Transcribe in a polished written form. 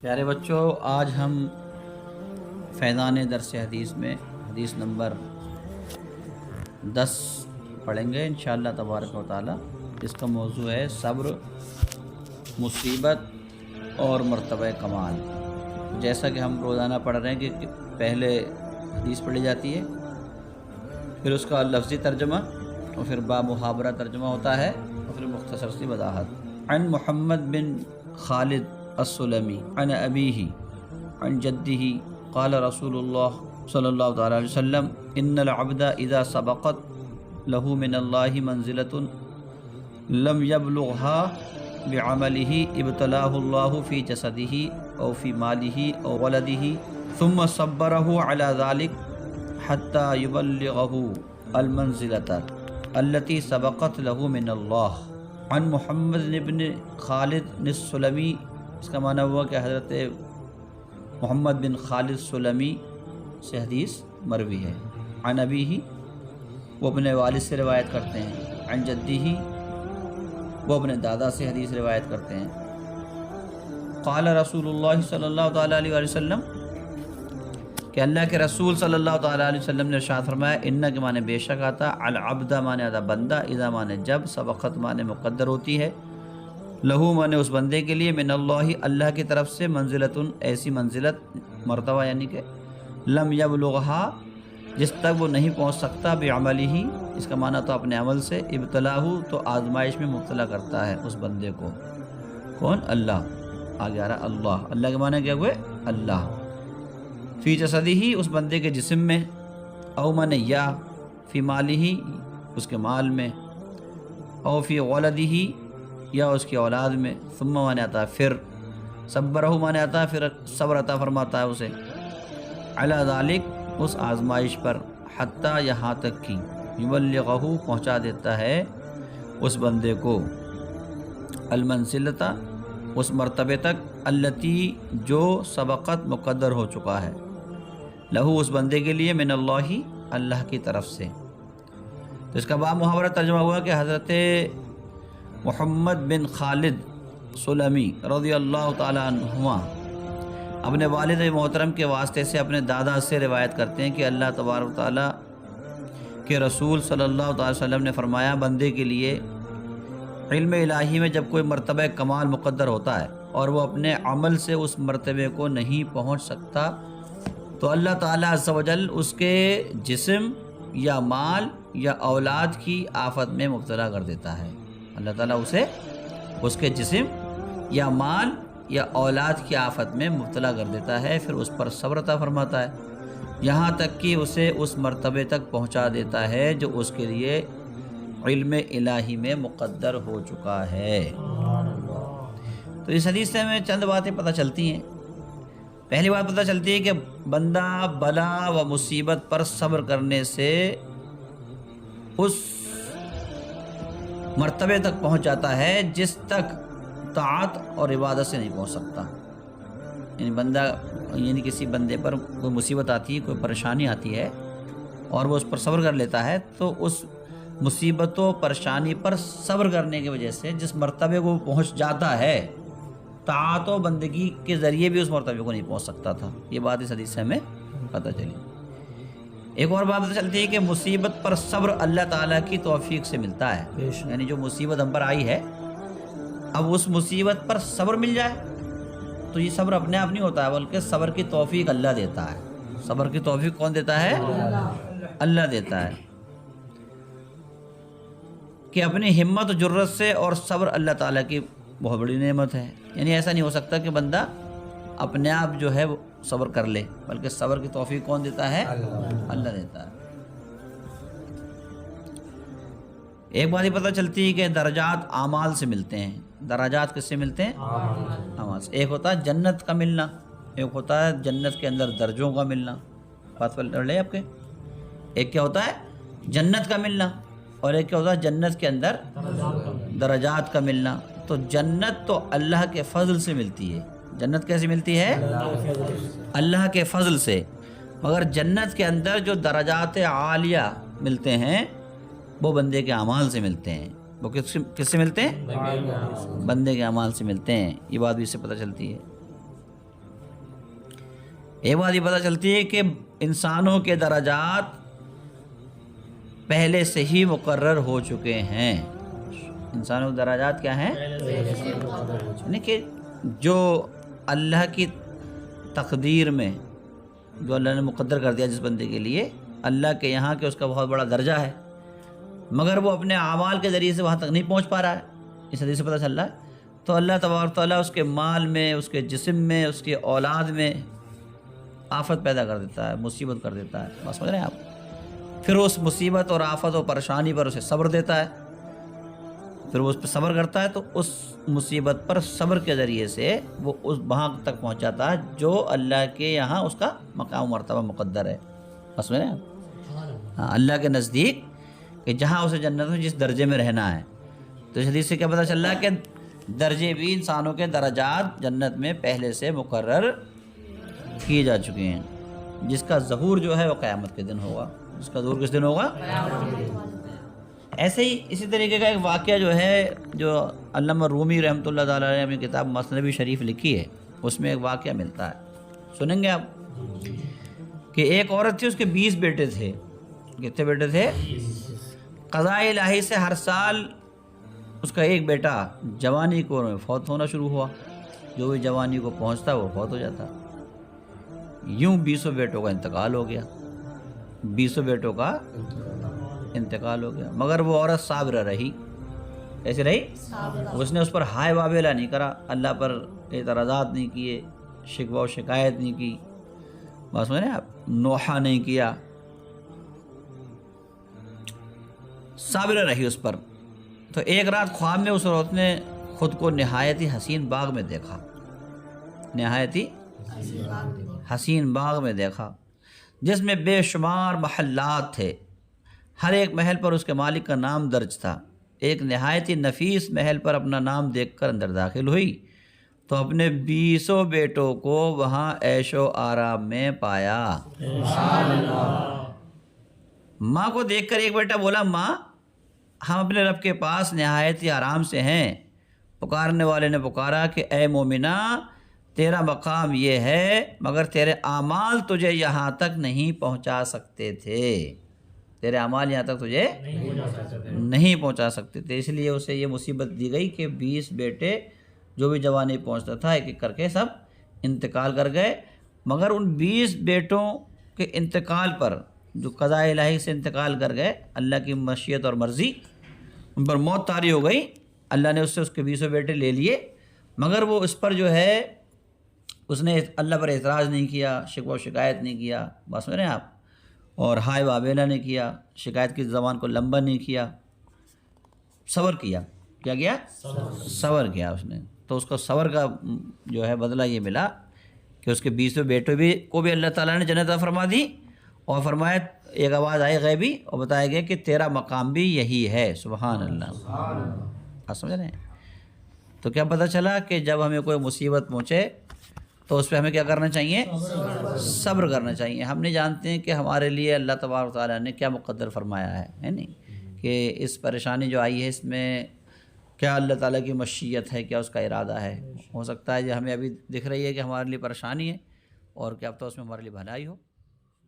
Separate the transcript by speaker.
Speaker 1: پیارے بچوں، آج ہم فیضان درس حدیث میں حدیث نمبر 10 پڑھیں گے انشاءاللہ تبارک و تعالی۔ اس کا موضوع ہے صبر، مصیبت اور مرتبہ کمال۔ جیسا کہ ہم روزانہ پڑھ رہے ہیں کہ پہلے حدیث پڑھی جاتی ہے، پھر اس کا لفظی ترجمہ، اور پھر با محاورہ ترجمہ ہوتا ہے، اور پھر مختصر سی وضاحت۔ عن محمد بن خالد السلمی عن ابیہ عن جدہ قال رسول اللہ صلی اللہ تعالی علیہ وسلم ان العبد اذا سبقت له من اللہ منزلۃ لم يبلغها بعمله ابتلاه اللہ فی جسدہ او فی مالہ او ولدہ ثم صبره على ذلك حتى يبلغه المنزلۃ التي سبقت له من اللہ۔ عن محمد بن خالد السلمی، اس کا معنی ہوا کہ حضرت محمد بن خالد سلمی سے حدیث مروی ہے۔ عن ابیہ، وہ اپنے والد سے روایت کرتے ہیں۔ عن جدہ، وہ اپنے دادا سے حدیث روایت کرتے ہیں۔ قال رسول اللہ صلی اللہ تعالیٰ علیہ وسلم، کہ اللہ کے رسول صلی اللہ تعالیٰ علیہ وسلم نے ارشاد فرمایا، ان کے معنی بے شک آتا، العبد معنی آتا بندہ، اذا معنی جب، سبقت معنی مقدر ہوتی ہے، لہو معنی اس بندے کے لیے، من اللہ اللہ کی طرف سے، منزلۃ ایسی منزلت، مرتبہ یعنی کہ لم یبلغها جس تک وہ نہیں پہنچ سکتا، بعملہ اس کا معنی تو اپنے عمل سے، ابتلاہ تو آزمائش میں مبتلا کرتا ہے اس بندے کو۔ کون؟ اللہ۔ آگے آ رہا اللہ، اللہ کے معنی کیا ہوئے؟ اللہ۔ فی جسدہ اس بندے کے جسم میں، او معنی یا، فی مالہ اس کے مال میں، او فی ولدہ یا اس کی اولاد میں، ثم معنی آتا ہے پھر، صبرہ معنی آتا ہے پھر صبر عطا فرماتا ہے اسے، علی ذالک اس آزمائش پر، حتی یہاں تک کی، یبلغہ پہنچا دیتا ہے اس بندے کو، المنزلۃ اس مرتبے تک، التی جو سبقت مقدر ہو چکا ہے، لہو اس بندے کے لیے، من اللہ اللہ کی طرف سے۔ تو اس کا با محاورہ ترجمہ ہوا کہ حضرت محمد بن خالد سلمی رضی اللہ تعالیٰ عنہما اپنے والد محترم کے واسطے سے اپنے دادا سے روایت کرتے ہیں کہ اللہ تبارک تعالیٰ کے رسول صلی اللہ تعالی وسلم نے فرمایا، بندے کے لیے علم الہی میں جب کوئی مرتبہ کمال مقدر ہوتا ہے اور وہ اپنے عمل سے اس مرتبے کو نہیں پہنچ سکتا، تو اللہ تعالیٰ عز و جل اس کے جسم یا مال یا اولاد کی آفت میں مبتلا کر دیتا ہے۔ اللہ تعالیٰ اسے اس کے جسم یا مال یا اولاد کی آفت میں مبتلا کر دیتا ہے، پھر اس پر صبر عطا فرماتا ہے، یہاں تک کہ اسے اس مرتبے تک پہنچا دیتا ہے جو اس کے لیے علم الہی میں مقدر ہو چکا ہے۔ تو اس حدیث سے ہمیں چند باتیں پتہ چلتی ہیں۔ پہلی بات پتہ چلتی ہے کہ بندہ بلا و مصیبت پر صبر کرنے سے اس مرتبے تک پہنچ جاتا ہے جس تک طاعت اور عبادت سے نہیں پہنچ سکتا۔ یعنی بندہ، یعنی کسی بندے پر کوئی مصیبت آتی ہے، کوئی پریشانی آتی ہے، اور وہ اس پر صبر کر لیتا ہے، تو اس مصیبت و پریشانی پر صبر کرنے کی وجہ سے جس مرتبے کو پہنچ جاتا ہے، طاعت و بندگی کے ذریعے بھی اس مرتبے کو نہیں پہنچ سکتا تھا۔ یہ بات اس حدیث سے ہمیں پتہ چلی۔ ایک اور بات پتہ چلتی ہے کہ مصیبت پر صبر اللہ تعالیٰ کی توفیق سے ملتا ہے۔ یعنی جو مصیبت ہم پر آئی ہے، اب اس مصیبت پر صبر مل جائے تو یہ صبر اپنے آپ نہیں ہوتا ہے، بلکہ صبر کی توفیق اللہ دیتا ہے۔ صبر کی توفیق کون دیتا ہے؟ اللہ دیتا ہے، کہ اپنی ہمت و جرت سے، اور صبر اللہ تعالیٰ کی بہت بڑی نعمت ہے۔ یعنی ایسا نہیں ہو سکتا کہ بندہ اپنے آپ جو ہے وہ صبر کر لے، بلکہ صبر کی توفیق کون دیتا ہے؟ اللہ دیتا ہے۔ ایک بات یہ پتہ چلتی ہے کہ درجات اعمال سے ملتے ہیں۔ درجات کس سے ملتے ہیں؟ اعمال سے۔ ایک ہوتا ہے جنت کا ملنا، ایک ہوتا ہے جنت کے اندر درجوں کا ملنا۔ بات پڑھ لیں آپ کے، ایک کیا ہوتا ہے؟ جنت کا ملنا، اور ایک کیا ہوتا ہے؟ جنت کے اندر درجات کا ملنا۔ تو جنت تو اللہ کے فضل سے ملتی ہے۔ جنت کیسے ملتی ہے؟ اللہ کے فضل سے۔ مگر جنت کے اندر جو درجات عالیہ ملتے ہیں وہ بندے کے اعمال سے ملتے ہیں۔ وہ کس سے ملتے ہیں؟ بندے کے اعمال سے ملتے ہیں۔ یہ بات بھی اس سے پتہ چلتی ہے۔ ایک بات یہ پتہ چلتی ہے کہ انسانوں کے درجات پہلے سے ہی مقرر ہو چکے ہیں. انسانوں کے درجات کیا ہیں؟ یعنی کہ جو اللہ کی تقدیر میں جو اللہ نے مقدر کر دیا جس بندے کے لیے، اللہ کے یہاں کہ اس کا بہت بڑا درجہ ہے، مگر وہ اپنے اعمال کے ذریعے سے وہاں تک نہیں پہنچ پا رہا ہے. اس حدیث سے پتہ چل رہا ہے. تو اللہ تبارک و تعالیٰ اس کے مال میں، اس کے جسم میں، اس کی اولاد میں آفت پیدا کر دیتا ہے، مصیبت کر دیتا ہے. بات سمجھ رہے ہیں آپ؟ پھر اس مصیبت اور آفت اور پریشانی پر اسے صبر دیتا ہے، پھر وہ اس پہ صبر کرتا ہے، تو اس مصیبت پر صبر کے ذریعے سے وہ اس وہاں تک پہنچاتا ہے جو اللہ کے یہاں اس کا مقام و مرتبہ مقدر ہے. بات سمجھ رہے ہیں آپ؟ ہاں، اللہ کے نزدیک کہ جہاں اسے جنت میں جس درجے میں رہنا ہے. تو اس حدیث سے کیا پتہ چل رہا ہے کہ درجے بھی انسانوں کے درجات جنت میں پہلے سے مقرر کیے جا چکے ہیں، جس کا ظہور جو ہے وہ قیامت کے دن ہوگا. جس کا ظہور کس دن ہوگا؟ ایسے ہی اسی طریقے کا ایک واقعہ جو ہے، جو علامہ رومی رحمۃ اللہ تعالیٰ نے اپنی کتاب مثنوی شریف لکھی ہے، اس میں ایک واقعہ ملتا ہے. سنیں گے آپ؟ کہ ایک عورت تھی، اس کے 20 بیٹے تھے. کتنے بیٹے تھے؟ قضاء الہی سے ہر سال اس کا ایک بیٹا جوانی کو فوت ہونا شروع ہوا. جو بھی جوانی کو پہنچتا وہ فوت ہو جاتا. یوں 20 بیٹوں کا انتقال ہو گیا. 20 بیٹوں کا انتقال ہو گیا، مگر وہ عورت صابرہ رہی. کیسے رہی؟ اس نے اس پر ہائے وابیلا نہیں کرا، اللہ پر اعتراضات نہیں کیے، شکوہ و شکایت نہیں کی. بات سمجھ رہے ہیں آپ؟ نوحہ نہیں کیا، صابرہ رہی اس پر. تو ایک رات خواب میں اس عورت نے خود کو نہایت ہی حسین باغ میں دیکھا. نہایت ہی حسین باغ میں دیکھا، جس میں بے شمار محلات تھے. ہر ایک محل پر اس کے مالک کا نام درج تھا. ایک نہایت ہی نفیس محل پر اپنا نام دیکھ کر اندر داخل ہوئی تو اپنے 20 بیٹوں کو وہاں عیش و آرام میں پایا. ماں کو دیکھ کر ایک بیٹا بولا، ماں ہم اپنے رب کے پاس نہایت ہی آرام سے ہیں. پکارنے والے نے پکارا کہ اے مومنہ، تیرا مقام یہ ہے، مگر تیرے اعمال تجھے یہاں تک نہیں پہنچا سکتے تھے. تیرے اعمال یہاں تک تجھے نہیں پہنچا سکتے تھے. اس لیے اسے یہ مصیبت دی گئی کہ 20 بیٹے جو بھی جوانی پہنچتا تھا ایک ایک کر کے سب انتقال کر گئے. مگر ان 20 بیٹوں کے انتقال پر جو قضاء الہی سے انتقال کر گئے، اللہ کی مشیت اور مرضی، ان پر موت طاری ہو گئی. اللہ نے اس سے اس کے 20 بیٹے لے لیے، مگر وہ اس پر جو ہے اس نے اللہ پر اعتراض نہیں کیا، شکوہ و شکایت نہیں کیا. بات سمجھ رہے ہیں آپ؟ اور ہائے وابیلا نے کیا، شکایت کی زبان کو لمبا نہیں کیا، صبر کیا. کیا کیا؟ صبر کیا اس نے. تو اس کو صبر کا جو ہے بدلہ یہ ملا کہ اس کے 20 بیٹے کو بھی اللہ تعالیٰ نے جنت عطا فرما دی، اور فرمایا، ایک آواز آئی غیبی اور بتایا گیا کہ تیرا مقام بھی یہی ہے. سبحان اللہ. آپ سمجھ رہے ہیں؟ تو کیا پتہ چلا کہ جب ہمیں کوئی مصیبت پہنچے تو اس پہ ہمیں کیا کرنا چاہیے؟ صبر کرنا چاہیے. ہم نہیں جانتے ہیں کہ ہمارے لیے اللہ تبارک و تعالیٰ نے کیا مقدر فرمایا ہے نہیں، کہ اس پریشانی جو آئی ہے اس میں کیا اللہ تعالیٰ کی مشیت ہے، کیا اس کا ارادہ ہے. ہو سکتا ہے جو ہمیں ابھی دکھ رہی ہے کہ ہمارے لیے پریشانی ہے، اور کیا اب تو اس میں ہمارے لیے بھلائی ہو.